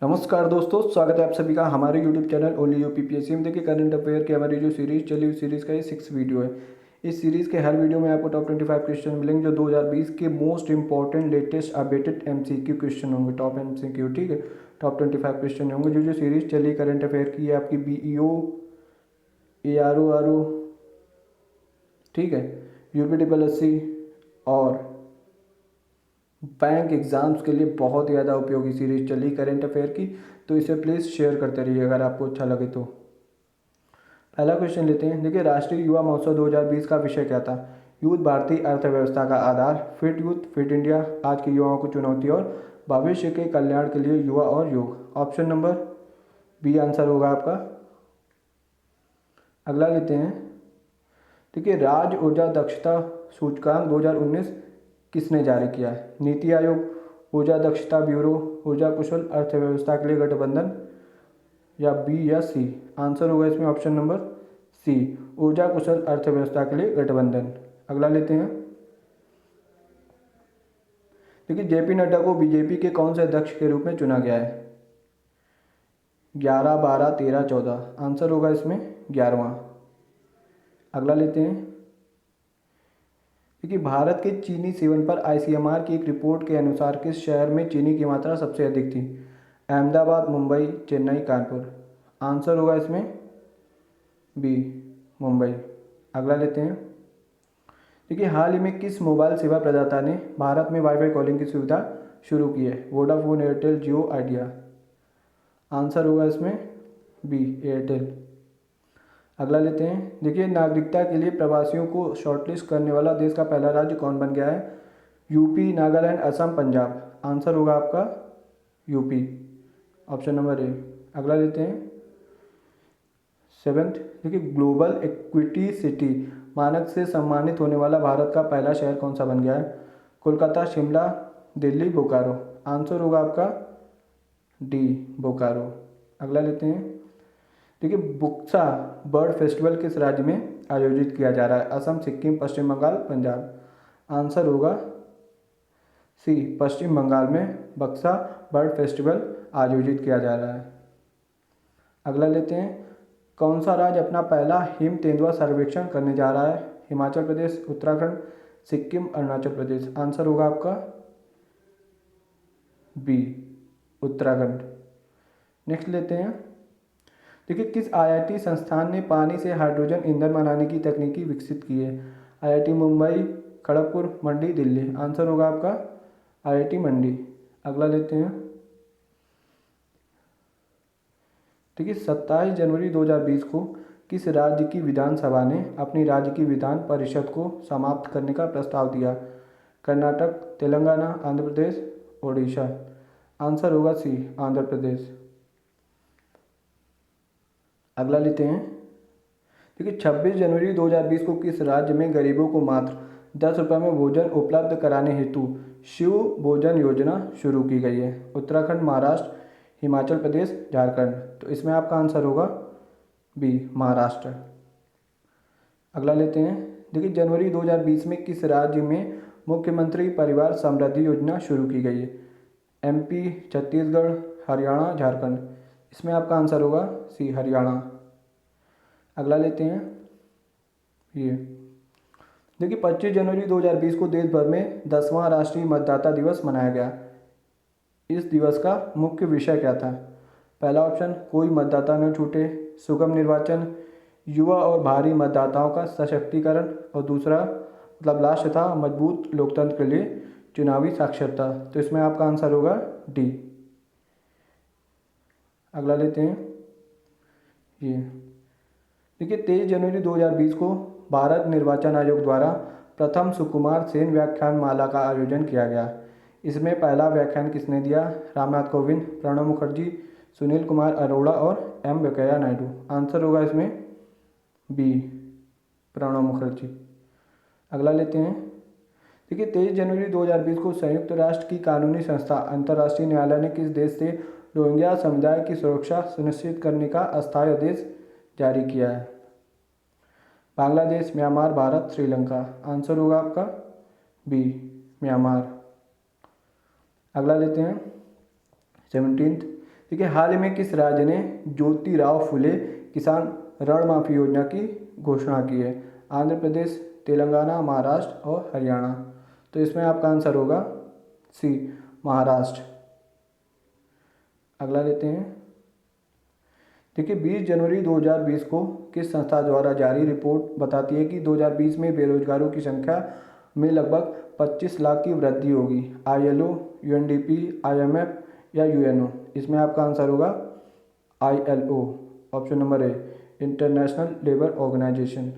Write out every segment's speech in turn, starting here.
नमस्कार दोस्तों, स्वागत है आप सभी का हमारे YouTube channel only you PPSC में। देखिए करंट अफेयर की हमारी जो सीरीज चली उस सीरीज़ का ये 6 वीडियो है। इस सीरीज़ के हर वीडियो में आपको टॉप 25 क्वेश्चन मिलेंगे जो 2020 के most important latest updated MCQ question होंगे। टॉप एमसीक्यू, ठीक है, टॉप 25 क्वेश्चन होंगे। जो सीरीज़ चली करंट अफेयर की है आपकी बीईओ, एआरओ आरओ, ठीक है, यूपीपीएससी और बैंक एग्ज़ाम्स के लिए बहुत ही ज़्यादा उपयोगी सीरीज चली करंट अफेयर की। तो इसे प्लीज़ शेयर करते रहिए अगर आपको अच्छा लगे तो। पहला क्वेश्चन लेते हैं। देखिए, राष्ट्रीय युवा महोत्सव 2020 का विषय क्या था? यूथ भारतीय अर्थव्यवस्था का आधार, फिट यूथ फिट इंडिया, आज के युवाओं को चुनौती और भविष्य के कल्याण के लिए युवा और योग। ऑप्शन नंबर बी आंसर होगा आपका। अगला लेते हैं। देखिए, राज्य ऊर्जा दक्षता सूचकांक 2019 किसने जारी किया है? नीति आयोग, ऊर्जा दक्षता ब्यूरो, ऊर्जा कुशल अर्थव्यवस्था के लिए गठबंधन, या बी या सी? आंसर होगा इसमें ऑप्शन नंबर सी, ऊर्जा कुशल अर्थव्यवस्था के लिए गठबंधन। अगला लेते हैं। देखिए, जेपी नड्डा को बीजेपी के कौन से अध्यक्ष के रूप में चुना गया है? 11, 12, 13, 14? आंसर होगा इसमें 11वां। अगला लेते हैं। देखिए, भारत के चीनी सेवन पर आईसीएमआर की एक रिपोर्ट के अनुसार किस शहर में चीनी की मात्रा सबसे अधिक थी? अहमदाबाद, मुंबई, चेन्नई, कानपुर? आंसर होगा इसमें बी, मुंबई। अगला लेते हैं। देखिए, हाल ही में किस मोबाइल सेवा प्रदाता ने भारत में वाईफाई कॉलिंग की सुविधा शुरू की है? वोडाफोन, एयरटेल, जियो, आइडिया? आंसर होगा इसमें बी, एयरटेल। अगला लेते हैं। देखिए, नागरिकता के लिए प्रवासियों को शॉर्टलिस्ट करने वाला देश का पहला राज्य कौन बन गया है? यूपी, नागालैंड, असम, पंजाब? आंसर होगा आपका यूपी, ऑप्शन नंबर ए। अगला लेते हैं। सेवेंथ। देखिए, ग्लोबल इक्विटी सिटी मानक से सम्मानित होने वाला भारत का पहला शहर कौन सा बन गया है? कोलकाता, शिमला, दिल्ली, बोकारो? आंसर होगा आपका डी, बोकारो। अगला लेते हैं। देखिए, बुक्सा बर्ड फेस्टिवल किस राज्य में आयोजित किया जा रहा है? असम, सिक्किम, पश्चिम बंगाल, पंजाब? आंसर होगा सी, पश्चिम बंगाल में बक्सा बर्ड फेस्टिवल आयोजित किया जा रहा है। अगला लेते हैं। कौन सा राज्य अपना पहला हिम तेंदुआ सर्वेक्षण करने जा रहा है? हिमाचल प्रदेश, उत्तराखंड, सिक्किम, अरुणाचल प्रदेश? आंसर होगा आपका बी, उत्तराखंड। नेक्स्ट लेते हैं। देखिए, किस आईआईटी संस्थान ने पानी से हाइड्रोजन ईंधन बनाने की तकनीकी विकसित की है? आईआईटी मुंबई, खड़गपुर, मंडी, दिल्ली? आंसर होगा आपका आईआईटी मंडी। अगला लेते हैं। देखिए, 27 जनवरी 2020 को किस राज्य की विधानसभा ने अपनी राज्य की विधान परिषद को समाप्त करने का प्रस्ताव दिया? कर्नाटक, तेलंगाना, आंध्र प्रदेश, ओडिशा? आंसर होगा सी, आंध्र प्रदेश। अगला लेते हैं। देखिए, 26 जनवरी 2020 को किस राज्य में गरीबों को मात्र 10 रुपये में भोजन उपलब्ध कराने हेतु शिव भोजन योजना शुरू की गई है? उत्तराखंड, महाराष्ट्र, हिमाचल प्रदेश, झारखंड? तो इसमें आपका आंसर होगा बी, महाराष्ट्र। अगला लेते हैं। देखिए, जनवरी 2020 में किस राज्य में मुख्यमंत्री परिवार समृद्धि योजना शुरू की गई है? एमपी, छत्तीसगढ़, हरियाणा, झारखंड? इसमें आपका आंसर होगा सी, हरियाणा। अगला लेते हैं। ये देखिए, 25 जनवरी 2020 को देश भर में 10वां राष्ट्रीय मतदाता दिवस मनाया गया। इस दिवस का मुख्य विषय क्या था? पहला ऑप्शन, कोई मतदाता न छूटे, सुगम निर्वाचन, युवा और भारी मतदाताओं का सशक्तिकरण, और दूसरा मतलब लास्ट था, मजबूत लोकतंत्र के लिए चुनावी साक्षरता? तो इसमें आपका आंसर होगा डी। अगला लेते हैं। ये देखिए, 23 जनवरी 2020 को भारत निर्वाचन आयोग द्वारा प्रथम सुकुमार सेन व्याख्यान माला का आयोजन किया गया। इसमें पहला व्याख्यान किसने दिया? रामनाथ कोविंद, प्रणब मुखर्जी, सुनील कुमार अरोड़ा और एम वेंकैया नायडू? आंसर होगा इसमें बी, प्रणब मुखर्जी। अगला लेते हैं। देखिए, 23 जनवरी 2020 को संयुक्त राष्ट्र की कानूनी संस्था अंतर्राष्ट्रीय न्यायालय ने किस देश से रोहिंग्या समुदाय की सुरक्षा सुनिश्चित करने का अस्थायी आदेश जारी किया है? बांग्लादेश, म्यांमार, भारत, श्रीलंका? आंसर होगा आपका बी, म्यांमार। अगला लेते हैं। 17। ठीक है, हाल ही में किस राज्य ने ज्योतिराव फुले किसान ऋण माफी योजना की घोषणा की है? आंध्र प्रदेश, तेलंगाना, महाराष्ट्र और हरियाणा। तो इसमें आपका आंसर होगा सी, महाराष्ट्र। अगला लेते हैं। देखिए 20 जनवरी 2020 को किस संस्था द्वारा जारी रिपोर्ट बताती है कि 2020 में बेरोजगारों की संख्या में लगभग 25 लाख की वृद्धि होगी? ILO, UNDP, IMF या UNO? इसमें आपका आंसर होगा ILO, option number A, International Labour Organization.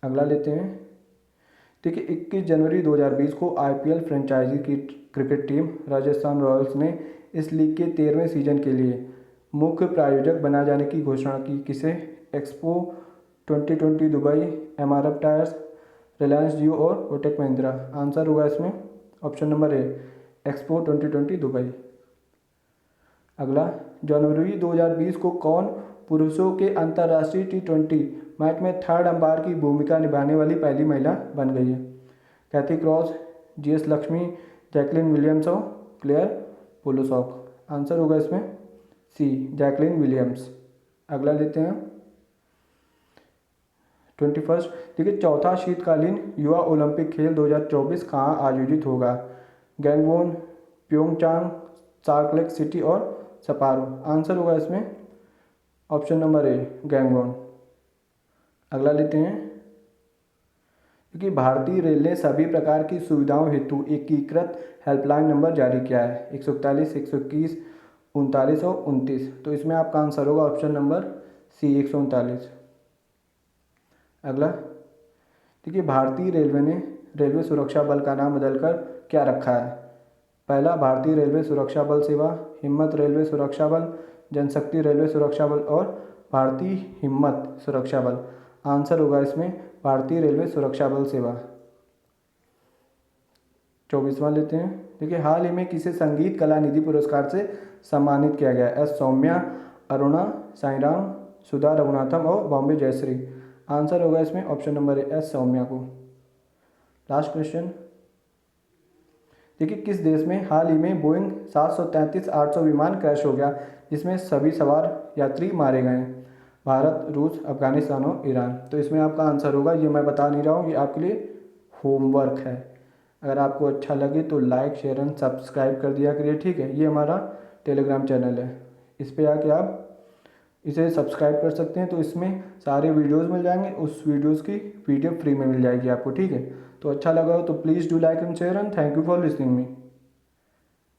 अगला लेते हैं। देखिए 21 जनवरी 2020 को IPL फ्रेंचाइजी की क्रिकेट टीम राजस्थान रॉयल्स ने इस लीग के 13वें सीजन के लिए मुख्य प्रायोजक बनाए जाने की घोषणा की। किसे? Expo 2020 Dubai, MRF tyres, Reliance Jio और कोटक महिंद्रा। आंसर होगा इसमें option number A, expo 2020 Dubai. अगला, जनवरी 2020 को कौन पुरुषों के अंतर्राष्ट्रीय T20 मैच में थर्ड अंपायर की भूमिका निभाने वाली पहली महिला बन गई है? Cathy Cross, GS Lakshmi, Jacqueline Williams और क्लेयर पोलोसॉक। आंसर होगा इसमें सी, जैकलिन विलियम्स। अगला लेते हैं 21। देखिए चौथा शीतकालीन युवा ओलंपिक खेल 2024 कहाँ आयोजित होगा? Gangwon, Pyeongchang, salt lake city और सपारो। आंसर होगा इसमें ऑप्शन नंबर ए, गैंगवॉन। अगला लेते हैं। क्योंकि भारतीय रेल ने सभी प्रकार की सुविधाओं हेतु एकीकृत हेल्पलाइन नंबर जारी किया है, 141, 121, 39 और 29। तो इसमें आपका आंसर होगा ऑप्शन नंबर सी, 139। अगला, देखिए भारतीय रेलवे ने रेलवे सुरक्षा बल का नाम बदलकर क्या रखा है? पहला, भारतीय रेलवे सुरक्षा बल सेवा, हिम्मत रेलवे सुरक्षा बल, जनशक्ति रेलवे सुरक्षा बल और भारतीय हिम्मत सुरक्षा बल। आंसर होगा इसमें भारतीय रेलवे सुरक्षा बल सेवा। 24वां लेते हैं। देखिए हाल ही में किसे संगीत कला निधि पुरस्कार से सम्मानित किया गया? एस सौम्या, अरुणा साईराम, सुधा रघुनाथम और बॉम्बे जयश्री। आंसर होगा इसमें option number A, S Soumya को। Last question. देखिए किस देश में हाल ही में बोइंग 733-800 विमान क्रैश हो गया जिसमें सभी सवार यात्री मारे गए? भारत, रूस, अफगानिस्तान और ईरान। तो इसमें आपका आंसर होगा, ये मैं बता नहीं रहा हूँ, ये आपके लिए होमवर्क है। अगर आपको अच्छा लगे तो लाइक, शेयर एंड सब्सक्राइब कर दिया करिए, ठीक है। ये हमारा टेलीग्राम चैनल है, इस पर आके आप इसे सब्सक्राइब कर सकते हैं। तो इसमें सारे वीडियोस मिल जाएंगे, उस वीडियोस की PDF फ्री में मिल जाएगी आपको, ठीक है। तो अच्छा लगा हो तो please do like and share and thank you for listening me.